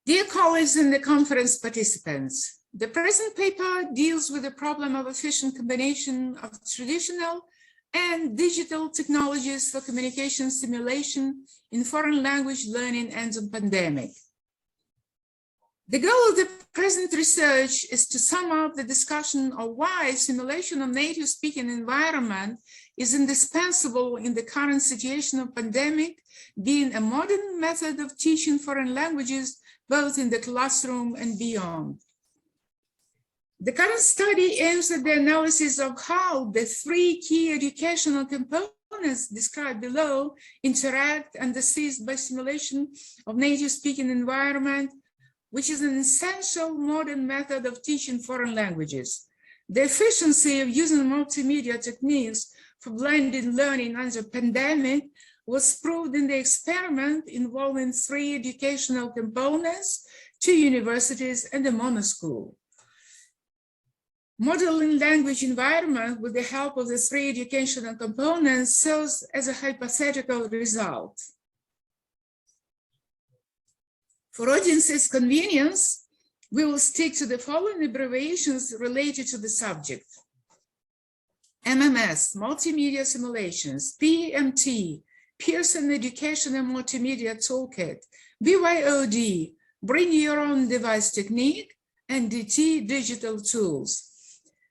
Dear colleagues and the conference participants, the present paper deals with the problem of efficient combination of traditional and digital technologies for communication simulation in foreign language learning and the pandemic. The goal of the present research is to sum up the discussion of why simulation of native speaking environment is indispensable in the current situation of pandemic, being a modern method of teaching foreign languages both in the classroom and beyond. The current study aims at the analysis of how the three key educational components described below interact and assist by simulation of native speaking environment, which is an essential modern method of teaching foreign languages. The efficiency of using multimedia techniques for blended learning under pandemic was proved in the experiment involving three educational components, 2 universities and a monoschool. Modeling language environment with the help of the three educational components serves as a hypothetical result. For audience's convenience, we will stick to the following abbreviations related to the subject. MMS, Multimedia Simulations, PMT, Pearson Education and Multimedia Toolkit, BYOD, Bring Your Own Device Technique, and DT, Digital Tools.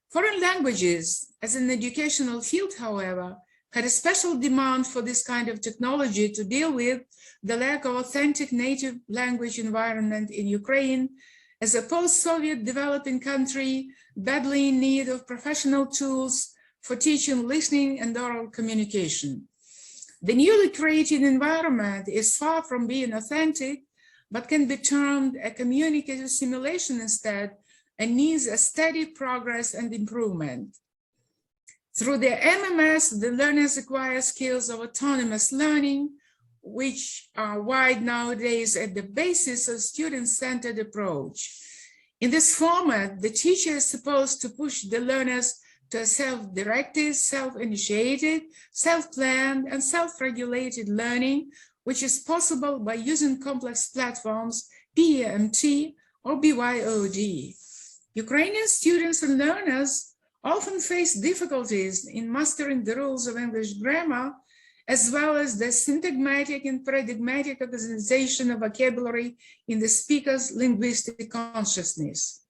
Foreign languages, as an educational field, however, had a special demand for this kind of technology to deal with the lack of authentic native language environment in Ukraine, as a post-Soviet developing country badly in need of professional tools for teaching, listening, and oral communication. The newly created environment is far from being authentic, but can be termed a communicative simulation instead, and needs a steady progress and improvement. Through the MMS, the learners acquire skills of autonomous learning, which are wide nowadays at the basis of student-centered approach. In this format, the teacher is supposed to push the learners to a self-directed, self-initiated, self-planned, and self-regulated learning, which is possible by using complex platforms, PMT or BYOD. Ukrainian students and learners often face difficulties in mastering the rules of English grammar, as well as the syntagmatic and paradigmatic organization of vocabulary in the speaker's linguistic consciousness.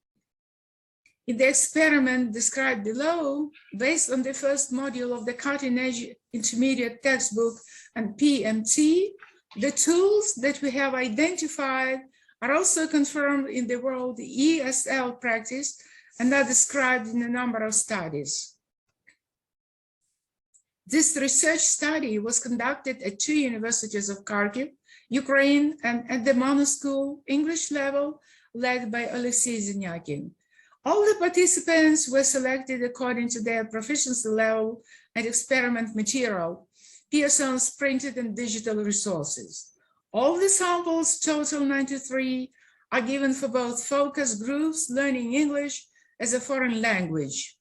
In the experiment described below, based on the first module of the cutting-edge intermediate textbook and PMT, the tools that we have identified are also confirmed in the world ESL practice and are described in a number of studies. This research study was conducted at 2 universities of Kharkiv, Ukraine, and at the monoschool English level led by Oleksii Zeniakin. All the participants were selected according to their proficiency level and experiment material, Pearson's printed and digital resources. All the samples, total 93, are given for both focus groups learning English as a foreign language.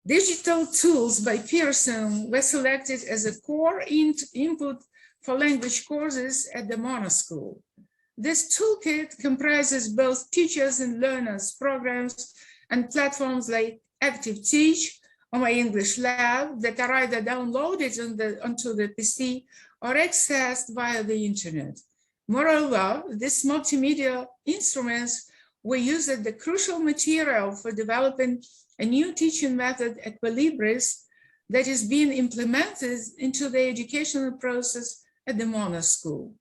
Digital tools by Pearson were selected as a core input for language courses at the monoschool. This toolkit comprises both teachers and learners programs and platforms like Active Teach or My English Lab that are either downloaded onto the PC or accessed via the internet. Moreover, these multimedia instruments were used as the crucial material for developing a new teaching method, Equilibris, that is being implemented into the educational process at the monoschool.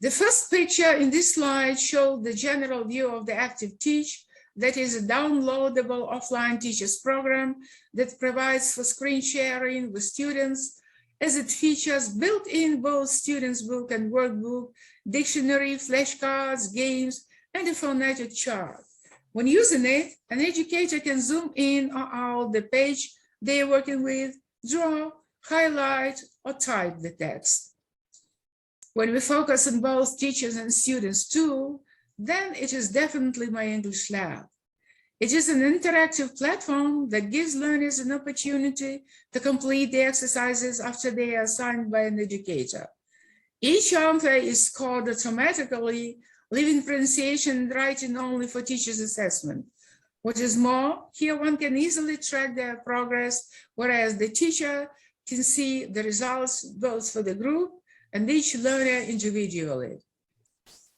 The first picture in this slide showed the general view of the Active Teach, that is a downloadable offline teachers program that provides for screen sharing with students, as it features built-in both students' book and workbook, dictionary, flashcards, games, and a phonetic chart. When using it, an educator can zoom in or out the page they are working with, draw, highlight, or type the text. When we focus on both teachers and students too, then it is definitely My English Lab. It is an interactive platform that gives learners an opportunity to complete the exercises after they are assigned by an educator. Each answer is scored automatically, leaving pronunciation and writing only for teacher's assessment. What is more, here one can easily track their progress, whereas the teacher can see the results both for the group and each learner individually.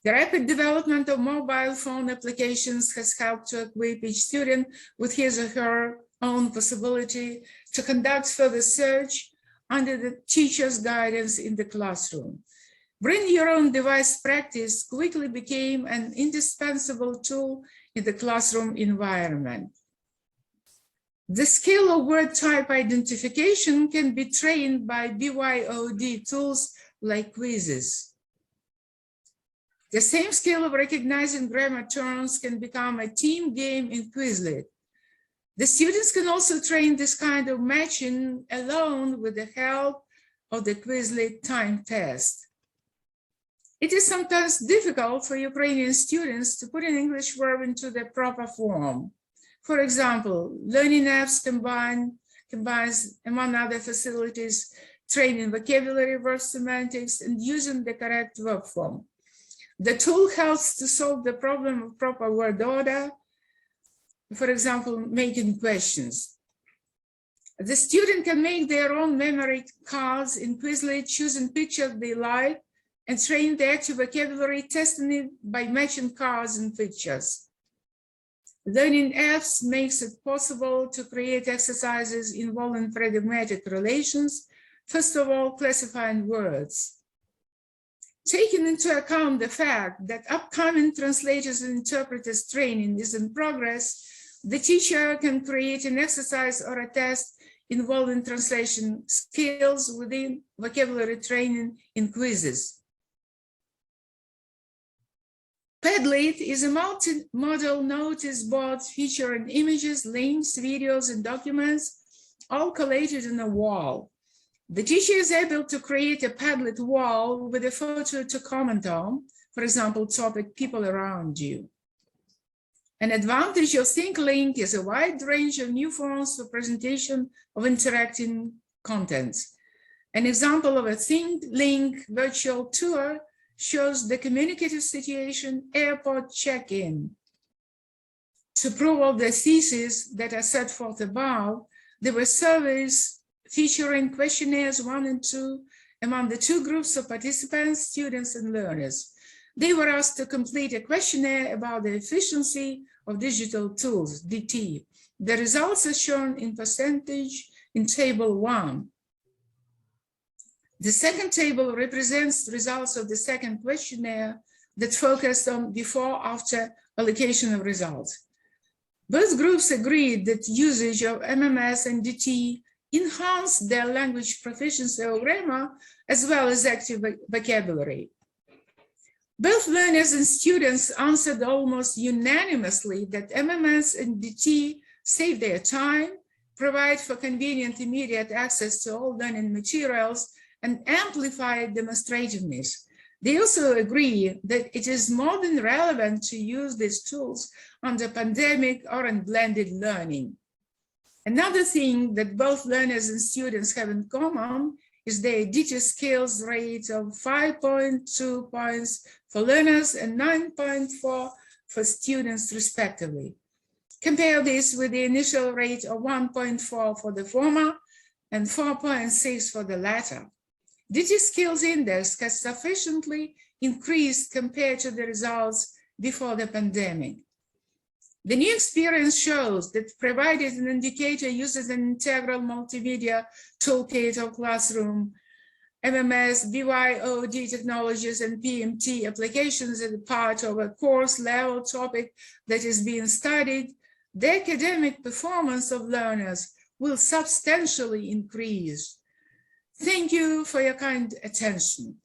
The rapid development of mobile phone applications has helped to equip each student with his or her own possibility to conduct further search under the teacher's guidance in the classroom. Bring your own device practice quickly became an indispensable tool in the classroom environment. The skill of word type identification can be trained by BYOD tools like quizzes. The same skill of recognizing grammar terms can become a team game in Quizlet. The students can also train this kind of matching alone with the help of the Quizlet time test. It is sometimes difficult for Ukrainian students to put an English verb into the proper form. For example, learning apps combines, among other facilities, training vocabulary, verb semantics, and using the correct verb form. The tool helps to solve the problem of proper word order, for example, making questions. The student can make their own memory cards in Quizlet, choosing pictures they like, and train the active vocabulary, testing it by matching cards and pictures. Learning apps makes it possible to create exercises involving paradigmatic relations, first of all, classifying words. Taking into account the fact that upcoming translators and interpreters training is in progress, the teacher can create an exercise or a test involving translation skills within vocabulary training in quizzes. Padlet is a multi-modal notice board featuring images, links, videos, and documents, all collated on a wall. The teacher is able to create a Padlet wall with a photo to comment on, for example, topic people around you. An advantage of ThinkLink is a wide range of new forms for presentation of interacting content. An example of a ThinkLink virtual tour shows the communicative situation airport check-in. To prove all the theses that are set forth above, there were surveys featuring questionnaires 1 and 2 among the two groups of participants, students and learners. They were asked to complete a questionnaire about the efficiency of digital tools, DT. The results are shown in percentage in table 1. The second table represents the results of the second questionnaire that focused on before-after allocation of results. Both groups agreed that usage of MMS and DT enhanced their language proficiency or grammar, as well as active vocabulary. Both learners and students answered almost unanimously that MMS and DT save their time, provide for convenient immediate access to all learning materials, and amplify demonstrativeness. They also agree that it is more than relevant to use these tools under pandemic or in blended learning. Another thing that both learners and students have in common is their DT skills rate of 5.2 points for learners and 9.4 for students, respectively. Compare this with the initial rate of 1.4 for the former and 4.6 for the latter. DT skills index has sufficiently increased compared to the results before the pandemic. The new experience shows that provided an indicator uses an integral multimedia toolkit of classroom, MMS, BYOD technologies, and PMT applications as part of a course level topic that is being studied, the academic performance of learners will substantially increase. Thank you for your kind attention.